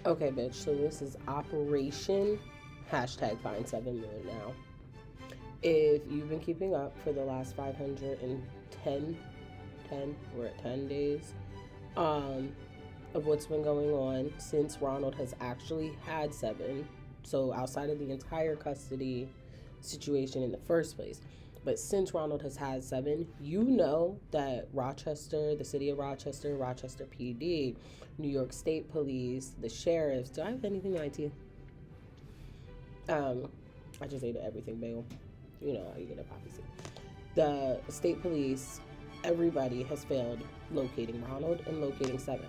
Okay, bitch. So this is Operation hashtag Find 7 Million now. If you've been keeping up for the last 510, we're at 10 days, um, of what's been going on since Ronald has actually had seven. So outside of the entire custody situation in the first place. But since Ronald has had seven, you know that Rochester, the city of Rochester, Rochester PD, New York State Police, the sheriffs. Do I have anything in IT? Um, I just ate everything bagel. You know how you get a poppy seed. The state police, everybody has failed locating Ronald and locating seven.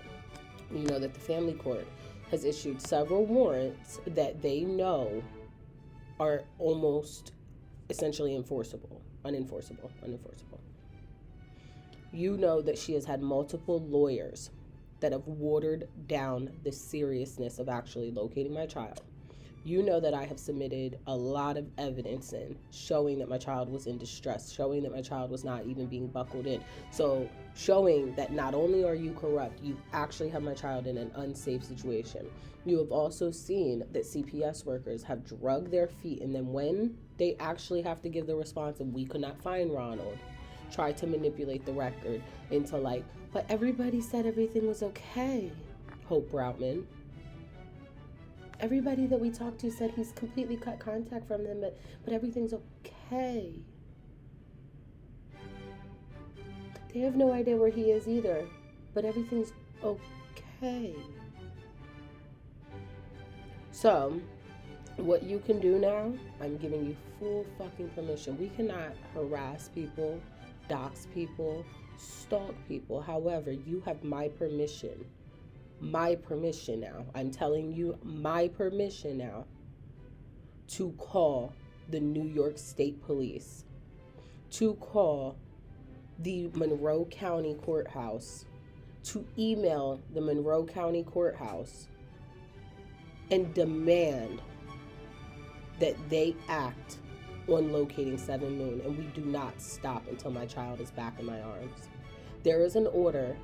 You know that the family court has issued several warrants that they know are almost essentially unenforceable. You know that she has had multiple lawyers that have watered down the seriousness of actually locating my child. You know that I have submitted a lot of evidence in showing that my child was in distress, showing that my child was not even being buckled in. So showing that not only are you corrupt, you actually have my child in an unsafe situation. You have also seen that CPS workers have drugged their feet, and then when they actually have to give the response of we could not find Ronald, try to manipulate the record into like, but everybody said everything was okay. Hope Broutman. Everybody that we talked to said he's completely cut contact from them, but everything's okay. They have no idea where he is either, but everything's okay. So, what you can do now, I'm giving you full fucking permission. We cannot harass people, dox people, stalk people. However, you have my permission. My permission now. I'm telling you, my permission now to call the New York State Police, to call the Monroe County Courthouse, to email the Monroe County Courthouse and demand that they act on locating Seven Moon, and we do not stop until my child is back in my arms. There is an order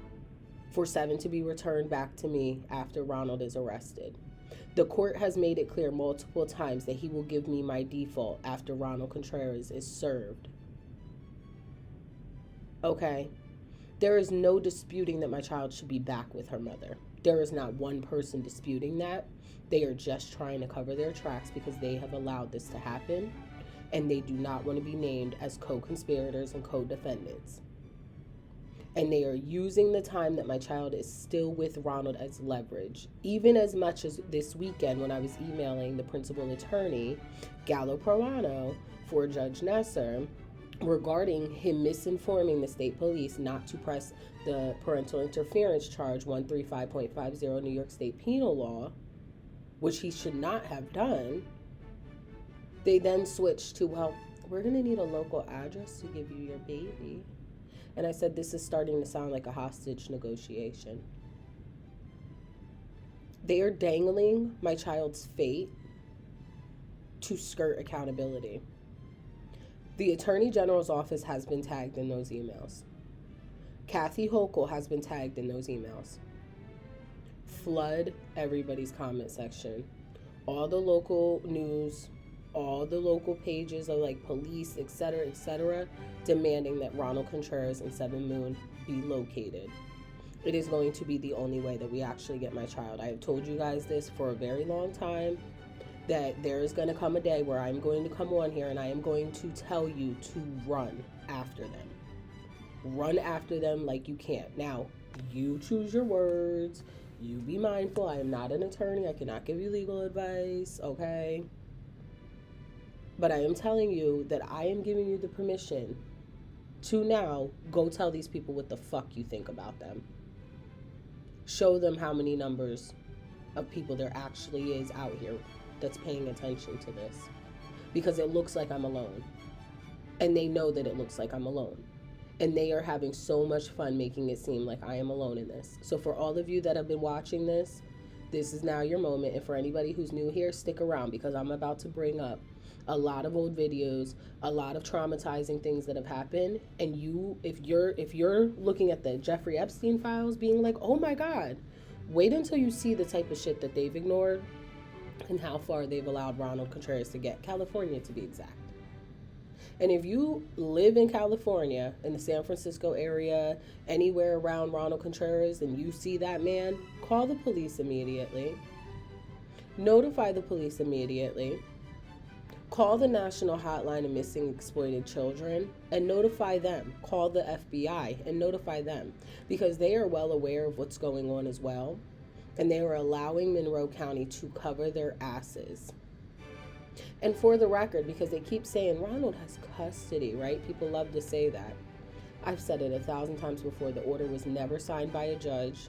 for Seven to be returned back to me after Ronald is arrested. The court has made it clear multiple times that he will give me my default after Ronald Contreras is served. Okay? There is no disputing that my child should be back with her mother. There is not one person disputing that. They are just trying to cover their tracks because they have allowed this to happen, and they do not want to be named as co-conspirators and co-defendants. And they are using the time that my child is still with Ronald as leverage. Even as much as this weekend when I was emailing the principal attorney, Gallo Proano, for Judge Nesser, regarding him misinforming the state police not to press the parental interference charge 135.50 New York State Penal Law, which he should not have done. They then switched to, well, we're going to need a local address to give you your baby. And I said, this is starting to sound like a hostage negotiation. They are dangling my child's fate to skirt accountability. The Attorney General's office has been tagged in those emails. Kathy Hochul has been tagged in those emails. Flood everybody's comment section. All the local news, all the local pages of like police, etc., demanding that Ronald Contreras and Seven Moon be located. It is going to be the only way that we actually get my child. I have told you guys this for a very long time, that there is going to come a day where I'm going to come on here and I am going to tell you to run after them. Run after them like you can't. Now, you choose your words. You be mindful. I am not an attorney. I cannot give you legal advice, okay? But I am telling you that I am giving you the permission to now go tell these people what the fuck you think about them. Show them how many numbers of people there actually is out here that's paying attention to this. Because it looks like I'm alone. And they know that it looks like I'm alone. And they are having so much fun making it seem like I am alone in this. So for all of you that have been watching this is now your moment. And for anybody who's new here, stick around because I'm about to bring up a lot of old videos, a lot of traumatizing things that have happened. And if you're looking at the Jeffrey Epstein files being like, oh my God, Wait until you see the type of shit that they've ignored and how far they've allowed Ronald Contreras to get. California, to be exact. And if you live in California, in the San Francisco area, anywhere around Ronald Contreras, and you see that man, call the police immediately. Notify the police immediately. Call the National Hotline of Missing Exploited Children and notify them. Call the FBI and notify them, because they are well aware of what's going on as well. And they are allowing Monroe County to cover their asses. And for the record, because they keep saying Ronald has custody, right? People love to say that. I've said it 1,000 times before. The order was never signed by a judge.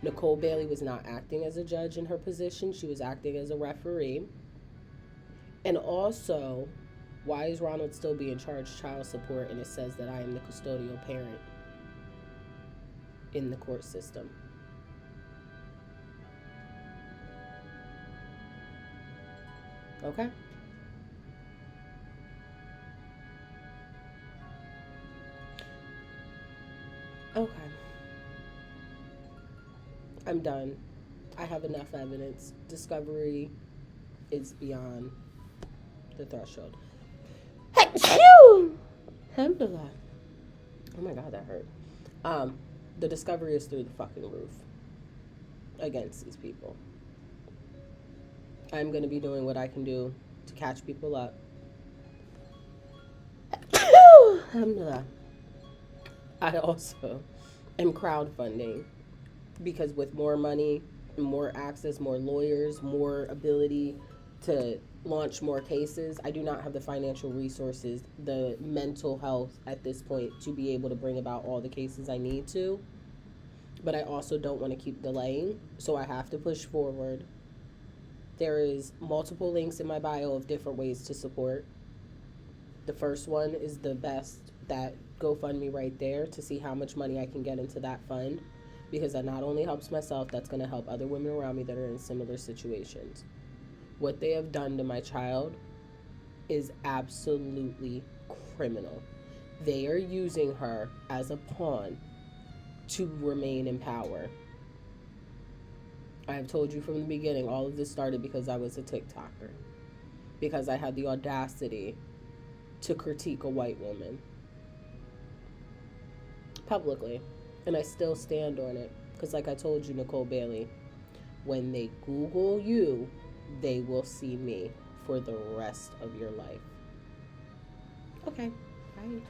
Nicole Bailey was not acting as a judge in her position. She was acting as a referee. And also, why is Ronald still being charged child support and it says that I am the custodial parent in the court system? Okay? Okay. I'm done. I have enough evidence. Discovery is beyond the threshold. Alhamdulillah. Oh my God, that hurt. The discovery is through the fucking roof against these people. I'm going to be doing what I can do to catch people up. Alhamdulillah. I also am crowdfunding, because with more money, more access, more lawyers, more ability to launch more cases, I do not have the financial resources, the mental health at this point to be able to bring about all the cases I need to. But I also don't want to keep delaying, so I have to push forward. There is multiple links in my bio of different ways to support. The first one is the best, that GoFundMe right there, to see how much money I can get into that fund, because that not only helps myself, that's going to help other women around me that are in similar situations. What they have done to my child is absolutely criminal. They are using her as a pawn to remain in power. I have told you from the beginning, all of this started because I was a TikToker. Because I had the audacity to critique a white woman publicly. And I still stand on it. Because like I told you, Nicole Bailey, when they Google you, they will see me for the rest of your life. Okay, bye.